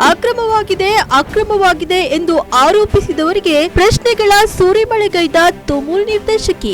ಅಕ್ರಮವಾಗಿದೆ ಎಂದು ಆರೋಪಿಸಿದವರಿಗೆ ಪ್ರಶ್ನೆಗಳ ಸುರಿಮಳೆಗೈದ ತುಮುಲ್ ನಿರ್ದೇಶಕಿ.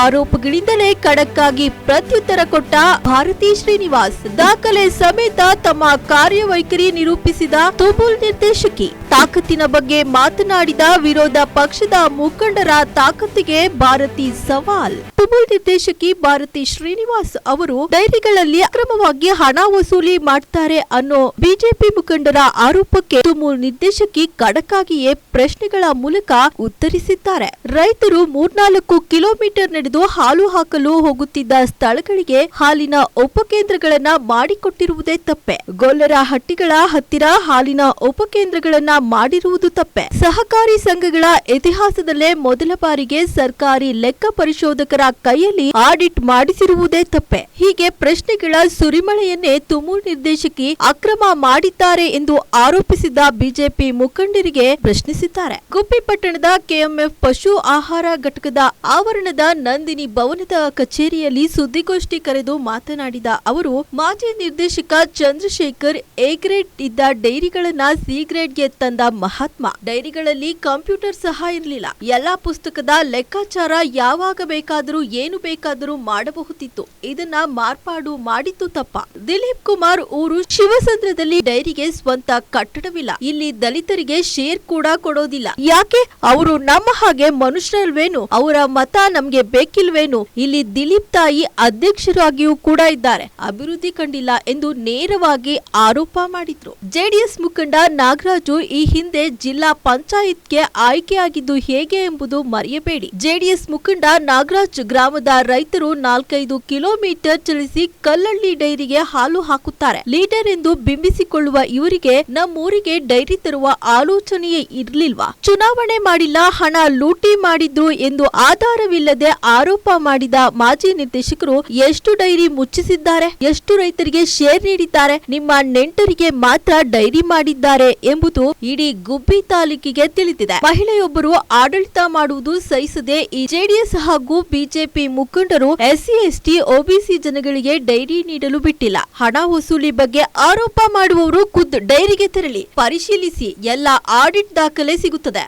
ಆರೋಪಗಳಿಂದಲೇ ಖಡಕ್ಕಾಗಿ ಪ್ರತ್ಯುತ್ತರ ಕೊಟ್ಟ ಭಾರತಿ ಶ್ರೀನಿವಾಸ್. ದಾಖಲೆ ಸಮೇತ ತಮ್ಮ ಕಾರ್ಯವೈಖರಿ ನಿರೂಪಿಸಿದ ತುಮುಲ್ ನಿರ್ದೇಶಕಿ. ತಾಕತ್ತಿನ ಬಗ್ಗೆ ಮಾತನಾಡಿದ ವಿರೋಧ ಪಕ್ಷದ ಮುಖಂಡರ ತಾಕತ್ತಿಗೆ ಭಾರತಿ ಸವಾಲ್. ತುಮುಲ್ ನಿರ್ದೇಶಕಿ ಭಾರತಿ ಶ್ರೀನಿವಾಸ್ ಅವರು ಡೈರಿಗಳಲ್ಲಿ ಅಕ್ರಮವಾಗಿ ಹಣ ವಸೂಲಿ ಮಾಡ್ತಾರೆ ಅನ್ನೋ ಬಿಜೆಪಿ ಮುಖಂಡರ ಆರೋಪಕ್ಕೆ ತುಮುಲ್ ನಿರ್ದೇಶಕಿ ಖಡಕ್ಕಾಗಿಯೇ ಪ್ರಶ್ನೆಗಳ ಮೂಲಕ ಉತ್ತರಿಸಿದ್ದಾರೆ. ರೈತರು 3-4 ಕಿಲೋಮೀಟರ್ ನಡೆದು ಹಾಲು ಹಾಕಲು ಹೋಗುತ್ತಿದ್ದ ಸ್ಥಳಗಳಿಗೆ ಹಾಲಿನ ಉಪಕೇಂದ್ರಗಳನ್ನ ಮಾಡಿಕೊಟ್ಟಿರುವುದೇ ತಪ್ಪೆ. ಗೊಲ್ಲರ ಹಟ್ಟಿಗಳ ಹತ್ತಿರ ಹಾಲಿನ ಉಪಕೇಂದ್ರಗಳನ್ನ ಮಾಡಿರುವುದು ತಪ್ಪೆ. ಸಹಕಾರಿ ಸಂಘಗಳ ಇತಿಹಾಸದಲ್ಲೇ ಮೊದಲ ಬಾರಿಗೆ ಸರ್ಕಾರಿ ಲೆಕ್ಕ ಪರಿಶೋಧಕರ ಕೈಯಲ್ಲಿ ಆಡಿಟ್ ಮಾಡಿಸಿರುವುದೇ ತಪ್ಪೆ. ಹೀಗೆ ಪ್ರಶ್ನೆಗಳ ಸುರಿಮಳೆಯನ್ನೇ ತುಮುಲ್ ನಿರ್ದೇಶಕಿ ಅಕ್ರಮ ಮಾಡಿದ್ದಾರೆ ಎಂದು ಆರೋಪಿಸಿದ ಬಿಜೆಪಿ ಮುಖಂಡರಿಗೆ ಪ್ರಶ್ನಿಸಿದ್ದಾರೆ. ಗುಬ್ಬಿ ಪಟ್ಟಣದ ಕೆಎಂಎಫ್ ಪಶು ಆಹಾರ ಘಟಕದ ಆವರಣದ ನಂದಿನಿ ಭವನದ ಕಚೇರಿಯಲ್ಲಿ ಸುದ್ದಿಗೋಷ್ಠಿ ಕರೆದು ಮಾತನಾಡಿದ ಅವರು, ಮಾಜಿ ನಿರ್ದೇಶಕ ಚಂದ್ರಶೇಖರ್ ಎ ಗ್ರೇಡ್ ಇದ್ದ ಡೈರಿಗಳನ್ನ ಸಿ ಗ್ರೇಡ್ಗೆ ತಂದ ಮಹಾತ್ಮ. ಡೈರಿಗಳಲ್ಲಿ ಕಂಪ್ಯೂಟರ್ ಸಹ ಇರಲಿಲ್ಲ. ಎಲ್ಲಾ ಪುಸ್ತಕದ ಲೆಕ್ಕಾಚಾರ ಯಾವಾಗ ಬೇಕಾದರೂ ಏನು ಬೇಕಾದರೂ ಮಾಡಬಹುದಿತ್ತು. ಇದನ್ನ ಮಾರ್ಪಾಡು ಮಾಡಿದ್ದು ತಪ್ಪ. ದಿಲೀಪ್ ಕುಮಾರ್ ಊರು ಶಿವಸಂದ್ರದಲ್ಲಿ ಡೈರಿಗೆ ಸ್ವಂತ ಕಟ್ಟಡವಿಲ್ಲ. ಇಲ್ಲಿ ದಲಿತರಿಗೆ ಶೇರ್ ಕೂಡ ಕೊಡೋದಿಲ್ಲ. ಯಾಕೆ? ಅವರು ನಮ್ಮ ಹಾಗೆ ಮನುಷ್ಯರಲ್ವೇನು? ಅವರ ಮತ ನಮ್ಗೆ ಬೇಕಿಲ್ವೇನು? ಇಲ್ಲಿ ದಿಲೀಪ್ ತಾಯಿ ಅಧ್ಯಕ್ಷರಾಗಿಯೂ ಕೂಡ ಇದ್ದಾರೆ. ಅಭಿವೃದ್ಧಿ ಕಂಡಿಲ್ಲ ಎಂದು ನೇರವಾಗಿ ಆರೋಪ ಮಾಡಿದ್ರು. ಜೆಡಿಎಸ್ ಮುಖಂಡ ನಾಗರಾಜು ಈ ಹಿಂದೆ ಜಿಲ್ಲಾ ಪಂಚಾಯತ್ಗೆ ಆಯ್ಕೆಯಾಗಿದ್ದು ಹೇಗೆ ಎಂಬುದು ಮರೆಯಬೇಡಿ. ಜೆಡಿಎಸ್ ಮುಖಂಡ ನಾಗರಾಜ್ ಗ್ರಾಮದ ರೈತರು 4-5 ಕಿಲೋಮೀಟರ್ ಚಲಿಸಿ ಕಲ್ಲಳ್ಳಿ ಡೈರಿಗೆ ಹಾಲು ಹಾಕುತ್ತಾರೆ. ಲೀಡರ್ ಎಂದು ಬಿಂಬಿಸಿಕೊಳ್ಳುವ ಇವರಿಗೆ ನಮ್ಮೂರಿಗೆ ಡೈರಿ ತರುವ ಆಲೋಚನೆಯೇ ಇರ್ಲಿಲ್ವಾ? ಚುನಾವಣೆ ಮಾಡಿಲ್ಲ, ಹಣ ಲೂಟಿ ಮಾಡಿದ್ರು ಎಂದು ಆಧಾರವಿಲ್ಲದೆ ಆರೋಪ ಮಾಡಿದ ಮಾಜಿ ನಿರ್ದೇಶಕರು ಎಷ್ಟು ಡೈರಿ ಮುಚ್ಚಿಸಿದ್ದಾರೆ? ಎಷ್ಟು ರೈತರಿಗೆ ಶೇರ್ ನೀಡಿದ್ದಾರೆ? ನಿಮ್ಮ ನೆಂಟರಿಗೆ ಮಾತ್ರ ಡೈರಿ ಮಾಡಿದ್ದಾರೆ ಎಂಬುದು ಇಡೀ ಗುಬ್ಬಿ ತಾಲೂಕಿಗೆ ತಿಳಿದಿದೆ. ಮಹಿಳೆಯೊಬ್ಬರು ಆಡಳಿತ ಮಾಡುವುದು ಸಹಿಸದೆ ಈ ಜೆಡಿಎಸ್ ಹಾಗೂ ಬಿಜೆಪಿ ಮುಖಂಡರು ಎಸ್ಸಿ ಎಸ್ಟಿ ಒಬಿಸಿ ಜನಗಳಿಗೆ ಡೈರಿ ನೀಡಲು ಬಿಟ್ಟಿಲ್ಲ. ಹಣ ವಸೂಲಿ ಬಗ್ಗೆ ಆರೋಪ ಮಾಡುವವರು ಖುದ್ದು ಡೈರಿಗೆ ತೆರಳಿ ಪರಿಶೀಲಿಸಿ, ಎಲ್ಲ ಆಡಿಟ್ ದಾಖಲೆ ಸಿಗುತ್ತದೆ.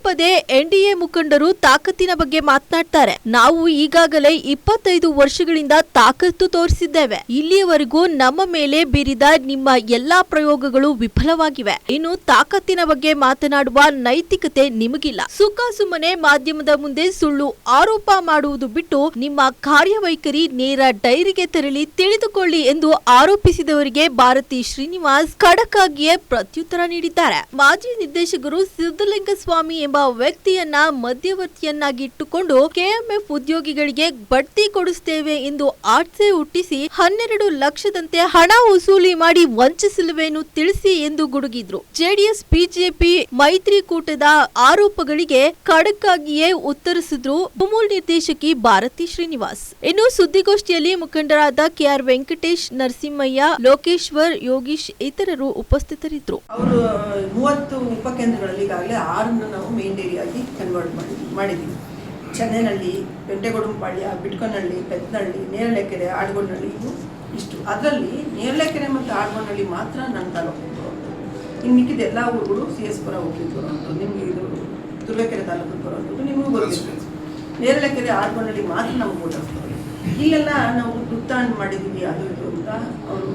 ಪದೇ ಎನ್ಡಿಎ ಮುಖಂಡರು ತಾಕತ್ತಿನ ಬಗ್ಗೆ ಮಾತನಾಡ್ತಾರೆ. ನಾವು ಈಗಾಗಲೇ 25 ವರ್ಷಗಳಿಂದ ತಾಕತ್ತು ತೋರಿಸಿದ್ದೇವೆ. ಇಲ್ಲಿಯವರೆಗೂ ನಮ್ಮ ಮೇಲೆ ಬೀರಿದ ನಿಮ್ಮ ಎಲ್ಲಾ ಪ್ರಯೋಗಗಳು ವಿಫಲವಾಗಿವೆ. ಇನ್ನು ತಾಕತ್ತಿನ ಬಗ್ಗೆ ಮಾತನಾಡುವ ನೈತಿಕತೆ ನಿಮಗಿಲ್ಲ. ಸುಮ್ಮನೆ ಮಾಧ್ಯಮದ ಮುಂದೆ ಸುಳ್ಳು ಆರೋಪ ಮಾಡುವುದು ಬಿಟ್ಟು ನಿಮ್ಮ ಕಾರ್ಯವೈಖರಿ ನೇರ ಡೈರಿಗೆ ತೆರಳಿ ತಿಳಿದುಕೊಳ್ಳಿ ಎಂದು ಆರೋಪಿಸಿದವರಿಗೆ ಭಾರತಿ ಶ್ರೀನಿವಾಸ್ ಖಡಕ್ಕಾಗಿಯೇ ಪ್ರತ್ಯುತ್ತರ ನೀಡಿದ್ದಾರೆ. ಮಾಜಿ ನಿರ್ದೇಶಕರು ಸಿದ್ದಲಿಂಗಸ್ವಾಮಿ ಎಂಬ ವ್ಯಕ್ತಿಯನ್ನ ಮಧ್ಯವರ್ತಿಯನ್ನಾಗಿ ಇಟ್ಟುಕೊಂಡು ಕೆಎಂಎಫ್ ಉದ್ಯೋಗಿಗಳಿಗೆ ಬಡ್ತಿ ಕೊಡಿಸುತ್ತೇವೆ ಎಂದು ಆಡ್ಸೆ ಹುಟ್ಟಿಸಿ 12 ಲಕ್ಷದಂತೆ ಹಣ ವಸೂಲಿ ಮಾಡಿ ವಂಚಿಸಲುವೇನು ತಿಳಿಸಿ ಎಂದು ಗುಡುಗಿದ್ರು. ಜೆಡಿಎಸ್ ಬಿಜೆಪಿ ಮೈತ್ರಿಕೂಟದ ಆರೋಪಗಳಿಗೆ ಖಡಕ್ಕಾಗಿಯೇ ಉತ್ತರಿಸಿದ್ರು ತುಮುಲ್ ನಿರ್ದೇಶಕಿ ಭಾರತಿ ಶ್ರೀನಿವಾಸ್. ಇನ್ನು ಸುದ್ದಿಗೋಷ್ಠಿಯಲ್ಲಿ ಮುಖಂಡರಾದ ಕೆಆರ್ ವೆಂಕಟೇಶ್, ನರಸಿಂಹಯ್ಯ, ಲೋಕೇಶ್ವರ್, ಯೋಗೀಶ್ ಇತರರು ಉಪಸ್ಥಿತರಿದ್ದರು. ಅವರು 30 ಉಪಕೇಂದ್ರಗಳಲ್ಲಿ ಈಗಾಗಲೇ 6 ನಾವು ಮೇನ್ ಏರಿಯಾಗಿ ಕನ್ವರ್ಟ್ ಮಾಡಿದ್ದೀವಿ. ಚೆನ್ನೈನಹಳ್ಳಿ, ಬೆಂಟೆಗೊಡುಂಪಾಳ್ಯ, ಬಿಟ್ಕನಹಳ್ಳಿ, ಪೆದ್ನಹಳ್ಳಿ, ನೇರಳೆಕೆರೆ, ಆಡ್ಗೊಂಡಹಳ್ಳಿ, ಇವು ಇಷ್ಟು. ಅದರಲ್ಲಿ ನೇರಳೆಕೆರೆ ಮತ್ತು ಆಡ್ಗೊಂಡಹಳ್ಳಿ ಮಾತ್ರ ನನ್ನ ತಾಲೂಕು. ಇನ್ನು ಮಿಕ್ಕಿದ ಎಲ್ಲ ಊರುಗಳು CS ಪುರ ಹೋಗ್ಲಿಕ್ಕೆ ಬರೋದು, ನಿಮ್ಗೆ ಇದು ತುರುವೇಕೆರೆ ತಾಲೂಕಿಗೆ ಬರೋದು ನಿಮಗೂ ಗೊತ್ತಿದೆ. ನೇರಳೆಕೆರೆ, ಆಡ್ಗೊಂಡಹಳ್ಳಿ ಮಾತ್ರ ನಮ್ಗೆ ಓದಿಸ್ತಾರೆ. ಇಲ್ಲೆಲ್ಲ ನಾವು ದುಡ್ಡು ಮಾಡಿದ್ದೀವಿ ಅದು ಇದು ಅಂತ ಅವರು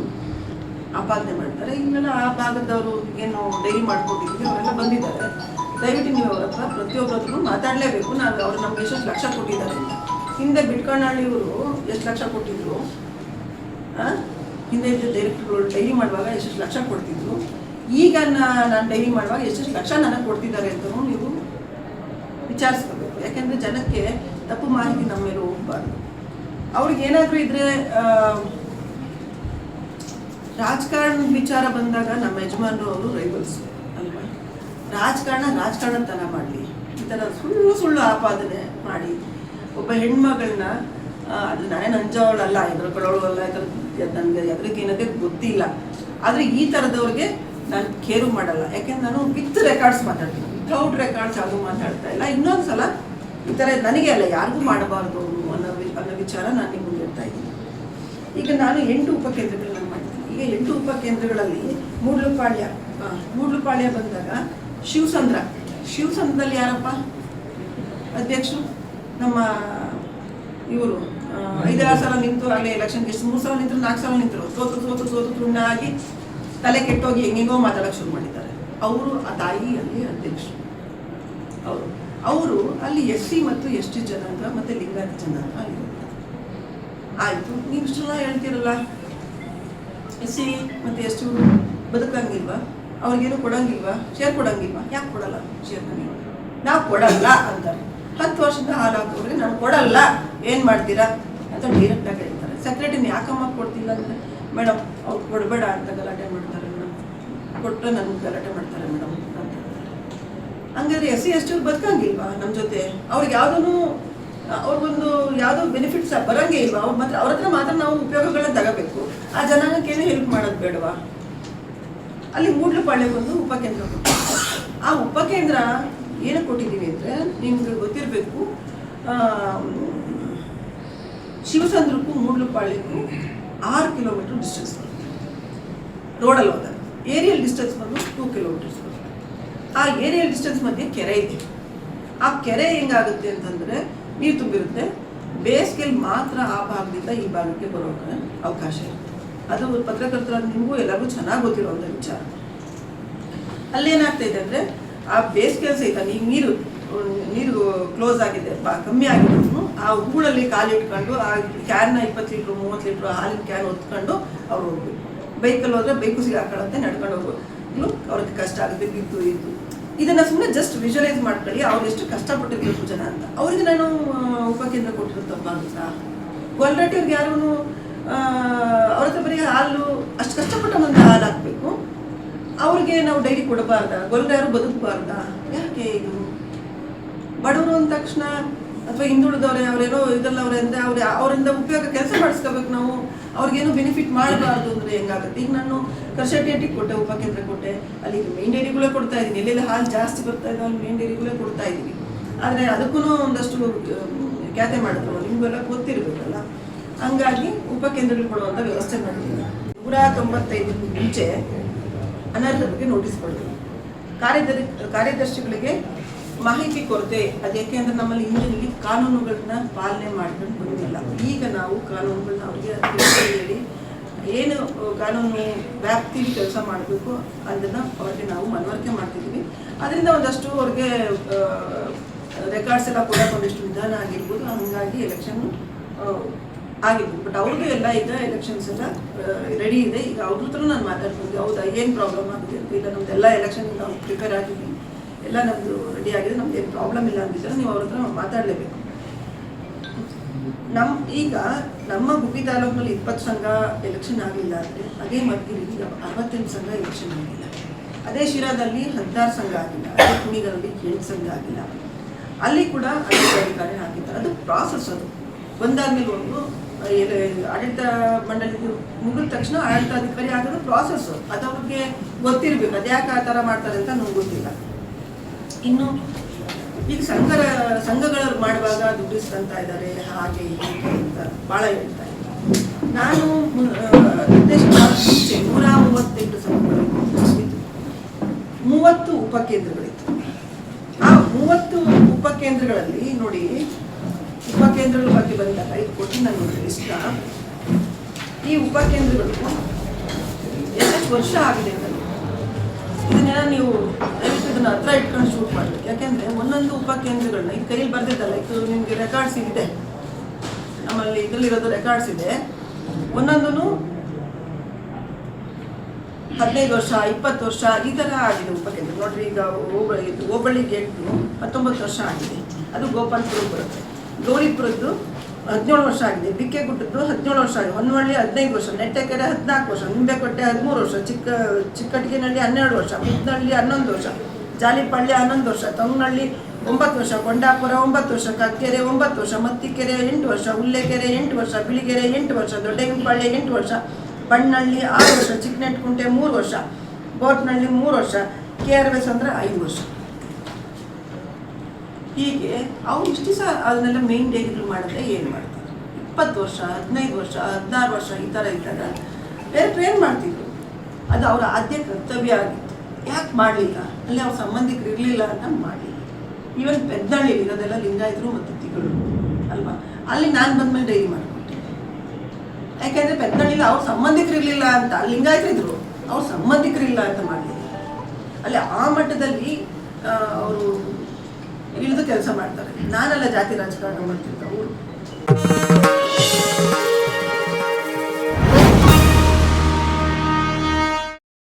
ಆಪಾದನೆ ಮಾಡ್ತಾರೆ. ಇಲ್ಲೆಲ್ಲ ಆ ಭಾಗದವರು ಏನು ಡೈರಿ ಮಾಡ್ಕೊಂಡಿದ್ದೀವಿ ಅವರೆಲ್ಲ ಬಂದಿದ್ದಾರೆ. ದಯವಿಟ್ಟು ನೀವು ಅವ್ರ ಹತ್ರ ಪ್ರತಿಯೊಬ್ಬರತ್ರ ಮಾತಾಡಲೇಬೇಕು. ಅವ್ರು ನಮ್ಗೆ ಎಷ್ಟು ಲಕ್ಷ ಕೊಟ್ಟಿದ್ದಾರೆ. ಹಿಂದೆ ಬಿಟ್ಕನಹಳ್ಳಿಯವರು ಎಷ್ಟು ಲಕ್ಷ ಕೊಟ್ಟಿದ್ರು, ಹಿಂದೆ ಡೈರೆಕ್ಟರ್ಗಳು ಡೈರಿ ಮಾಡುವಾಗ ಎಷ್ಟು ಲಕ್ಷ ಕೊಡ್ತಿದ್ರು, ಈಗ ನಾನು ಡೈರಿ ಮಾಡುವಾಗ ಎಷ್ಟು ಲಕ್ಷ ನನಗೆ ಕೊಡ್ತಿದ್ದಾರೆ ಅಂತಲೂ ನೀವು ವಿಚಾರಿಸ್ಕೋಬೇಕು. ಯಾಕೆಂದರೆ ಜನಕ್ಕೆ ತಪ್ಪು ಮಾಹಿತಿ ನಮ್ಮ ಮೇಲೆ ಹೋಗಬಾರ್ದು. ಅವ್ರಿಗೆ ಏನಾದರೂ ಇದ್ರೆ ರಾಜಕಾರಣದ ವಿಚಾರ ಬಂದಾಗ ನಮ್ಮ ಯಜಮಾನರು ಅವರು ರೈವಲ್ಸ್ ಅಲ್ವಾ. ರಾಜಕಾರಣತನ ಮಾಡಲಿ, ಈ ಥರ ಸುಳ್ಳು ಆಪಾದನೆ ಮಾಡಿ ಒಬ್ಬ ಹೆಣ್ಮಗಳನ್ನ, ಅದು ನಾನೇನು ಅಂಜವಳಲ್ಲ, ಎದುರುಕೊಳ್ಳೋಳಲ್ಲ, ನನಗೆ ಎದುರಿಗೆ ಏನದೇ ಗೊತ್ತಿಲ್ಲ. ಆದರೆ ಈ ಥರದವ್ರಿಗೆ ನಾನು ಕೇರು ಮಾಡಲ್ಲ. ಯಾಕೆಂದ್ರೆ ನಾನು ವಿತ್ ರೆಕಾರ್ಡ್ಸ್ ಮಾತಾಡ್ತೀನಿ, ವಿಥೌಟ್ ರೆಕಾರ್ಡ್ಸ್ ಯಾವುದು ಮಾತಾಡ್ತಾ ಇಲ್ಲ. ಇನ್ನೊಂದು ಸಲ ಈ ಥರ ನನಗೆ ಅಲ್ಲ ಯಾರಿಗೂ ಮಾಡಬಾರ್ದು ಅನ್ನೋ ವಿಚಾರ ನಾನು ನಿಮ್ಗೆ ಹೇಳ್ತಾ ಇದ್ದೀನಿ. ಈಗ ನಾನು 8 ಉಪಕೇಂದ್ರಗಳನ್ನ ಮಾಡ್ತೀನಿ. ಈಗ 8 ಉಪಕೇಂದ್ರಗಳಲ್ಲಿ ಮೂಡ್ಲುಪಾಳ್ಯ ಬಂದಾಗ ಶಿವಸಂದ್ರದಲ್ಲಿ ಯಾರಪ್ಪ ಅಧ್ಯಕ್ಷರು? ನಮ್ಮ ಇವರು 5-6 ಸಲ ನಿಂತು ಆಗಲೇ ಎಲೆಕ್ಷನ್ಗೆ ಎಷ್ಟು 3 ಸಲ ನಿಂತರು 4 ಸಲ ನಿಂತರು ಸೋತು ತುಣ್ಣಾಗಿ ತಲೆ ಕೆಟ್ಟೋಗಿ ಹೆಂಗೆಂಗೋ ಮಾತಾಡೋಕೆ ಶುರು ಮಾಡಿದ್ದಾರೆ. ಅವರು ಆ ತಾಯಿ ಅಲ್ಲಿ ಅಧ್ಯಕ್ಷರು. ಅವರು ಅಲ್ಲಿ SC ಮತ್ತು ST ಜನಾಂಗ ಮತ್ತು ಲಿಂಗಾಯತ ಜನಾಂಗ ಅಲ್ಲಿ ಆಯಿತು. ನೀವು ಇಷ್ಟೆಲ್ಲ ಹೇಳ್ತೀರಲ್ಲ, SC ಮತ್ತು ST ಬದುಕಂಗಿಲ್ವಾ? ಅವ್ರಿಗೇನು ಕೊಡಂಗಿಲ್ವಾ? ಶೇರ್ ಕೊಡಂಗಿಲ್ವಾ? ಯಾಕೆ ಕೊಡಲ್ಲ ಶೇರ್? ನಾವು ಕೊಡಲ್ಲ ಅಂತಾರೆ. 10 ವರ್ಷದಿಂದ ಹಾಲು ಹಾಕೋರಿಗೆ ನಾನು ಕೊಡಲ್ಲ, ಏನು ಮಾಡ್ತೀರಾ ಅಂತ ಡೈರೆಕ್ಟಾಗಿ ಹೇಳ್ತಾರೆ. ಸೆಕ್ರೆಟರಿನ ಯಾಕಮ್ಮ ಕೊಡ್ತಿಲ್ಲ ಅಂದರೆ, ಮೇಡಮ್ ಅವ್ರು ಕೊಡಬೇಡ ಅಂತ ಗಲಾಟೆ ಮಾಡ್ತಾರೆ ಮೇಡಮ್, ಕೊಟ್ಟರೆ ನನಗೆ ಗಲಾಟೆ ಮಾಡ್ತಾರೆ ಮೇಡಮ್ ಅಂತ. ಹಂಗಾದ್ರೆ SC ST ಬದುಕಂಗಿಲ್ವಾ ನಮ್ಮ ಜೊತೆ? ಅವ್ರಿಗೆ ಅವ್ರಿಗೊಂದು ಯಾವುದೋ ಬೆನಿಫಿಟ್ಸ್ ಬರೋಂಗೇ ಇಲ್ವಾ? ಅವ್ರ ಹತ್ರ ಮಾತ್ರ ನಾವು ಉಪಯೋಗಗಳನ್ನ ತಗೋಬೇಕು, ಆ ಜನಾಂಗಕ್ಕೇನು ಹೆಲ್ಪ್ ಮಾಡೋದು ಬೇಡವಾ? ಅಲ್ಲಿ ಮೂಡ್ಲುಪಾಳ್ಯಕ್ಕೊಂದು ಉಪಕೇಂದ್ರ ಕೊಟ್ಟಿದ್ದೀವಿ. ಆ ಉಪಕೇಂದ್ರ ಏನಕ್ಕೆ ಕೊಟ್ಟಿದ್ದೀವಿ ಅಂದರೆ, ನಿಮ್ಗೆ ಗೊತ್ತಿರಬೇಕು, ಶಿವಸಂದ್ರಕ್ಕೂ ಮೂಡ್ಲುಪಾಳ್ಯಕ್ಕೂ 6 ಕಿಲೋಮೀಟರ್ ಡಿಸ್ಟೆನ್ಸ್ ಬರುತ್ತೆ ರೋಡಲ್ಲಿ ಹೋದಾಗ. ಏರಿಯಲ್ ಡಿಸ್ಟೆನ್ಸ್ ಬಂದು 2 ಕಿಲೋಮೀಟರ್ಸ್ ಬರುತ್ತೆ. ಆ ಏರಿಯಲ್ ಡಿಸ್ಟೆನ್ಸ್ ಮಧ್ಯೆ ಕೆರೆ ಇದೆ. ಆ ಕೆರೆ ಹೆಂಗಾಗುತ್ತೆ ಅಂತಂದರೆ, ನೀರು ತುಂಬಿರುತ್ತೆ, ಬೇಸಿಗೆಯಲ್ಲಿ ಮಾತ್ರ ಆ ಭಾಗದಿಂದ ಈ ಭಾಗಕ್ಕೆ ಬರೋಕೆ ಅವಕಾಶ ಇರುತ್ತೆ. ಅದು ಪತ್ರಕರ್ತರ ನಿಮಗೂ ಎಲ್ಲರಿಗೂ ಚೆನ್ನಾಗಿ ಗೊತ್ತಿರೋಂಥ ವಿಚಾರ. ಅಲ್ಲೇನಾಗ್ತಾ ಇದೆ ಅಂದರೆ, ಆ ಬೇಸಿಗೆ ಸಹಿತ ನೀರು ಕ್ಲೋಸ್ ಆಗಿದೆ, ಕಮ್ಮಿ ಆಗಿದ್ರು ಆ ಹೂಳಲ್ಲಿ ಕಾಲಿಟ್ಕೊಂಡು ಆ ಕ್ಯಾನ್ನ 20 ಲೀಟ್ರು 30 ಲೀಟ್ರು ಹಾಲಿನ ಕ್ಯಾನ್ ಹೊತ್ಕೊಂಡು ಅವ್ರು ಹೋಗ್ಬೇಕು. ಬೈಕಲ್ಲಿ ಹೋದರೆ ಬೈಕು ಸಿಗಾಕೊಳ್ಳುತ್ತೆ, ನಡ್ಕೊಂಡು ಹೋಗೋದು ಅವ್ರಿಗೆ ಕಷ್ಟ ಆಗುತ್ತೆ, ಬಿದ್ದು ಇದ್ದು. ಇದನ್ನು ಸುಮ್ಮನೆ ಜಸ್ಟ್ ವಿಜುವಲೈಸ್ ಮಾಡ್ಕೊಳ್ಳಿ, ಅವ್ರು ಎಷ್ಟು ಕಷ್ಟಪಟ್ಟಿರ್ಬೇಕು ಜನ ಅಂತ. ಅವ್ರಿಗೆ ನಾನು ಉಪಕೇಂದ್ರ ಕೊಟ್ಟಿರುತ್ತಪ್ಪ ಅಂತ ಗೊಲ್ರಟ್ಟಿ ಅವ್ರಿಗೆ ಯಾರೂ ಅವ್ರ ಹತ್ರ ಬರೀ ಹಾಲು ಅಷ್ಟು ಕಷ್ಟಪಟ್ಟ ಮಂದಿ ಹಾಲು ಹಾಕಬೇಕು, ಅವ್ರಿಗೆ ನಾವು ಡೈರಿ ಕೊಡಬಾರ್ದ? ಗೊಲ್ರ ಯಾರು ಬದುಕಬಾರ್ದ? ಯಾಕೆ ಇದು ಬಡವರು ಅಂದ ತಕ್ಷಣ ಅಥವಾ ಹಿಂದುಳಿದವ್ರೆ ಅವರೇನೋ ಇದಲ್ಲವ್ರೆ ಅಂದರೆ ಅವರಿಂದ ಉಪಯೋಗ ಕೆಲಸ ಮಾಡಿಸ್ಕೋಬೇಕು ನಾವು, ಅವ್ರಿಗೇನು ಬೆನಿಫಿಟ್ ಮಾಡಬಾರ್ದು ಅಂದರೆ ಹೆಂಗಾಗುತ್ತೆ? ಈಗ ನಾನು ಕರ್ಷಟಿಯಟಿಗೆ ಕೊಟ್ಟೆ, ಉಪಕೇಂದ್ರ ಕೊಟ್ಟೆ, ಅಲ್ಲಿ ಮೇನ್ ಡೈರಿಗಳೇ ಕೊಡ್ತಾ ಇದ್ದೀನಿ. ಎಲ್ಲೆಲ್ಲ ಹಾಲು ಜಾಸ್ತಿ ಬರ್ತಾ ಇದೆ ಅಲ್ಲಿ ಮೇನ್ ಡೈರಿಗಳೇ ಕೊಡ್ತಾ ಇದ್ದೀವಿ. ಆದರೆ ಅದಕ್ಕೂ ಒಂದಷ್ಟು ಖ್ಯಾತೆ ಮಾಡಿದ್ರು, ನಿಮಗೆಲ್ಲ ಗೊತ್ತಿರಬೇಕಲ್ಲ. ಹಂಗಾಗಿ ಉಪಕೇಂದ್ರಗಳು ಕೊಡುವಂಥ ವ್ಯವಸ್ಥೆ ಮಾಡಿದ್ದೀವಿ. 195 ಮುಂಚೆ ಅನರ್ಹರ ಬಗ್ಗೆ ನೋಟಿಸ್ ಕೊಡ್ತೀವಿ. ಕಾರ್ಯದರ್ಶಿಗಳಿಗೆ ಮಾಹಿತಿ ಕೊರತೆ, ಅದಕ್ಕೆ ಅಂದರೆ ನಮ್ಮಲ್ಲಿ ಹಿಂದಿನಲ್ಲಿ ಕಾನೂನುಗಳನ್ನ ಪಾಲನೆ ಮಾಡ್ಕೊಂಡು ಬಂದಿಲ್ಲ. ಈಗ ನಾವು ಕಾನೂನುಗಳನ್ನ ಅವ್ರಿಗೆ ಹೇಳಿ ಏನು ಕಾನೂನು ವ್ಯಾಪ್ತಿಲಿ ಕೆಲಸ ಮಾಡಬೇಕು ಅದನ್ನು ಅವ್ರಿಗೆ ನಾವು ಮನವರಿಕೆ ಮಾಡ್ತಿದ್ದೀವಿ. ಅದರಿಂದ ಒಂದಷ್ಟು ಅವ್ರಿಗೆ ರೆಕಾರ್ಡ್ಸ್ ಎಲ್ಲ ಕೊಡೋಕೆ ಒಂದಿಷ್ಟು ವಿಧಾನ ಆಗಿರ್ಬೋದು. ಹಂಗಾಗಿ ಎಲೆಕ್ಷನ್ ಆಗಿದ್ದು. ಬಟ್ ಅವ್ರಿಗೂ ಎಲ್ಲ ಈಗ ಎಲೆಕ್ಷನ್ಸ್ ಎಲ್ಲ ರೆಡಿ ಇದೆ. ಈಗ ಅವ್ರ ಹತ್ರ ನಾನು ಮಾತಾಡ್ಕೊಂಡು, ಹೌದಾ ಏನು ಪ್ರಾಬ್ಲಮ್ ಆಗಿದೆ ಅಂತ. ಈಗ ನಮ್ದೆಲ್ಲ ಎಲೆಕ್ಷನ್ ನಾವು ಪ್ರಿಪೇರ್ ಆಗಿದ್ದೀವಿ, ಎಲ್ಲ ನಮ್ಮದು ರೆಡಿ ಆಗಿದೆ, ನಮ್ದು ಏನು ಪ್ರಾಬ್ಲಮ್ ಇಲ್ಲ ಅಂದಿದ್ರೆ ನೀವು ಅವ್ರ ಹತ್ರ ಮಾತಾಡಲೇಬೇಕು. ಈಗ ನಮ್ಮ ಗುಬ್ಬಿ ತಾಲೂಕಿನಲ್ಲಿ 20 ಸಂಘ ಎಲೆಕ್ಷನ್ ಆಗಿಲ್ಲ ಅಂದರೆ, ಅದೇ ಮಧುಗಿರಿಲಿ 68 ಸಂಘ ಎಲೆಕ್ಷನ್ ಆಗಿಲ್ಲ. ಅದೇ ಶಿರಾದಲ್ಲಿ 16 ಸಂಘ ಆಗಿಲ್ಲ. ಅದೇ ಕುಣಿಗರಲ್ಲಿ 8 ಸಂಘ ಆಗಿಲ್ಲ. ಅಲ್ಲಿ ಕೂಡ ಅಧಿಕಾರಿ ಆಗಿದ್ದಾರೆ. ಅದು ಪ್ರಾಸೆಸ್. ಅದು ಒಂದಾದ್ಮೇಲೆ ಒಂದು ಆಡಳಿತ ಮಂಡಳಿ ಮುಗಿದ ತಕ್ಷಣ ಆಡಳಿತಾಧಿಕಾರಿ ಆಗೋದು ಪ್ರಾಸೆಸ್ಸು. ಅದು ಅವ್ರಿಗೆ ಗೊತ್ತಿರಬೇಕು, ಅದ್ಯಾಕೆ ಆ ಥರ ಮಾಡ್ತಾರೆ ಅಂತ ನಮ್ಗೆ ಗೊತ್ತಿಲ್ಲ. ಇನ್ನು ಈಗ ಸಂಘಗಳು ಮಾಡುವಾಗ ದುಡ್ಡು ಇಸ್ಕೊಂತ ಇದ್ದಾರೆ, ಹಾಗೆ ಹೀಗೆ ಅಂತ ಭಾಳ ಹೇಳ್ತಾ ಇದ್ದಾರೆ. ನಾನು ನಿರ್ದೇಶ ಮುಂಚೆ 138 ಸಂಘಗಳು ಇತ್ತು, 30 ಉಪಕೇಂದ್ರಗಳಿತ್ತು. ಆ 30 ಉಪಕೇಂದ್ರಗಳಲ್ಲಿ ನೋಡಿ, ಉಪಕೇಂದ್ರಗಳ ಬಗ್ಗೆ ಬಂದಾಗ ಇದು ಕೊಟ್ಟು ನಾನು ಇಷ್ಟ. ಈ ಉಪಕೇಂದ್ರಗಳು ಎಷ್ಟು ವರ್ಷ ಆಗಿದೆ ಅಂತ ಇದನ್ನೆಲ್ಲ ನೀವು ದಯವಿಟ್ಟು ಇದನ್ನು ಹತ್ರ ಇಟ್ಕೊಂಡು ಶೂಟ್ ಮಾಡಬೇಕು. ಯಾಕೆಂದರೆ ಒಂದೊಂದು ಉಪಕೇಂದ್ರಗಳನ್ನ ಈಗ ಕೈಯಲ್ಲಿ ಬರ್ದಿದ್ದಲ್ಲ, ಇದು ನಿಮಗೆ ರೆಕಾರ್ಡ್ಸ್ ಇದೆ, ನಮ್ಮಲ್ಲಿ ಇದರಲ್ಲಿರೋದು ರೆಕಾರ್ಡ್ಸ್ ಇದೆ. ಒಂದೊಂದೂ 15 ವರ್ಷ 20 ವರ್ಷ ಈ ಥರ ಆಗಿದೆ ಉಪಕೇಂದ್ರ. ನೋಡ್ರಿ, ಈಗ ಹೋಬಳಿ ಗೇಟ್ದು 19 ವರ್ಷ ಆಗಿದೆ, ಅದು ಗೋಪಾಲ್ಪುರ ಬರುತ್ತೆ. ಗೌರಿಪುರದ್ದು 17 ವರ್ಷ ಆಗಿದೆ, ಬಿಕ್ಕೆಗುಡ್ಡದ್ದು 17 ವರ್ಷ ಆಗಿದೆ, ಹೊನ್ನವಳ್ಳಿ 15 ವರ್ಷ, ನೆಟ್ಟಕೆರೆ 14 ವರ್ಷ, ನಿಂಬೆಕೊಟ್ಟೆ 13 ವರ್ಷ, ಚಿಕ್ಕಟಿಗೆನಹಳ್ಳಿ 12 ವರ್ಷ, ಮುದ್ನಹಳ್ಳಿ 11 ವರ್ಷ, ಜಾಲಿಪಳ್ಳಿ 11 ವರ್ಷ, ತೊಂಗನಹಳ್ಳಿ 9 ವರ್ಷ, ಕೊಂಡಾಪುರ 9 ವರ್ಷ, ಕಕ್ಕೆರೆ 9 ವರ್ಷ, ಮತ್ತಿಕೆರೆ 8 ವರ್ಷ, ಹುಲ್ಲೆಕೆರೆ 8 ವರ್ಷ, ಬಿಳಿಗೆರೆ 8 ವರ್ಷ, ದೊಡ್ಡಗಿನಪಾಳ್ಯ 8 ವರ್ಷ, ಬಣ್ಣಹಳ್ಳಿ 6 ವರ್ಷ, ಚಿಕ್ಕನೆಟ್ಕುಂಟೆ 3 ವರ್ಷ, ಬೋಟ್ನಹಳ್ಳಿ 3 ವರ್ಷ, KRS ಅಂದರೆ 5 ವರ್ಷ. ಹೀಗೆ ಅವ್ರು ಇಷ್ಟು ಸಹ ಅದನ್ನೆಲ್ಲ ಮೇನ್ ಡೈರಿಗಳು ಮಾಡಿದ್ರೆ ಏನು ಮಾಡ್ತಾರೆ? 20 ವರ್ಷ 15 ವರ್ಷ 16 ವರ್ಷ ಈ ಥರ ಇದ್ದಾಗ ಬೇರೆ ಟ್ರೈನ್ ಮಾಡ್ತಿದ್ರು. ಅದು ಅವರ ಆದ್ಯ ಕರ್ತವ್ಯ ಆಗಿತ್ತು. ಯಾಕೆ ಮಾಡಲಿಲ್ಲ? ಅಲ್ಲಿ ಅವ್ರ ಸಂಬಂಧಿಕರು ಇರಲಿಲ್ಲ ಅಂತ ಮಾಡಲಿಲ್ಲ. ಈವನ್ ಪೆದ್ದಳ್ಳಿ ಇರೋದೆಲ್ಲ ಲಿಂಗಾಯತರು ಮತ್ತು ತಿಗಳು ಅಲ್ವಾ? ಅಲ್ಲಿ ನಾನು ಬಂದ್ಮೇಲೆ ಡೈರಿ ಮಾಡಿಕೊಟ್ಟೆ. ಯಾಕೆಂದರೆ ಪೆದ್ದಳ್ಳಿಲಿ ಅವ್ರ ಸಂಬಂಧಿಕರು ಇರಲಿಲ್ಲ ಅಂತ, ಲಿಂಗಾಯತರಿದ್ರು, ಅವ್ರ ಸಂಬಂಧಿಕರಿಲ್ಲ ಅಂತ ಮಾಡಲಿಲ್ಲ. ಅಲ್ಲಿ ಆ ಮಟ್ಟದಲ್ಲಿ ಅವರು ಇಳಿದು ಕೆಲಸ ಮಾಡ್ತಾರೆ. ನಾನೆಲ್ಲ ಜಾತಿ ರಾಜಕಾರಣ ಮಾಡ್ತಿದ್ದ ಅವರು.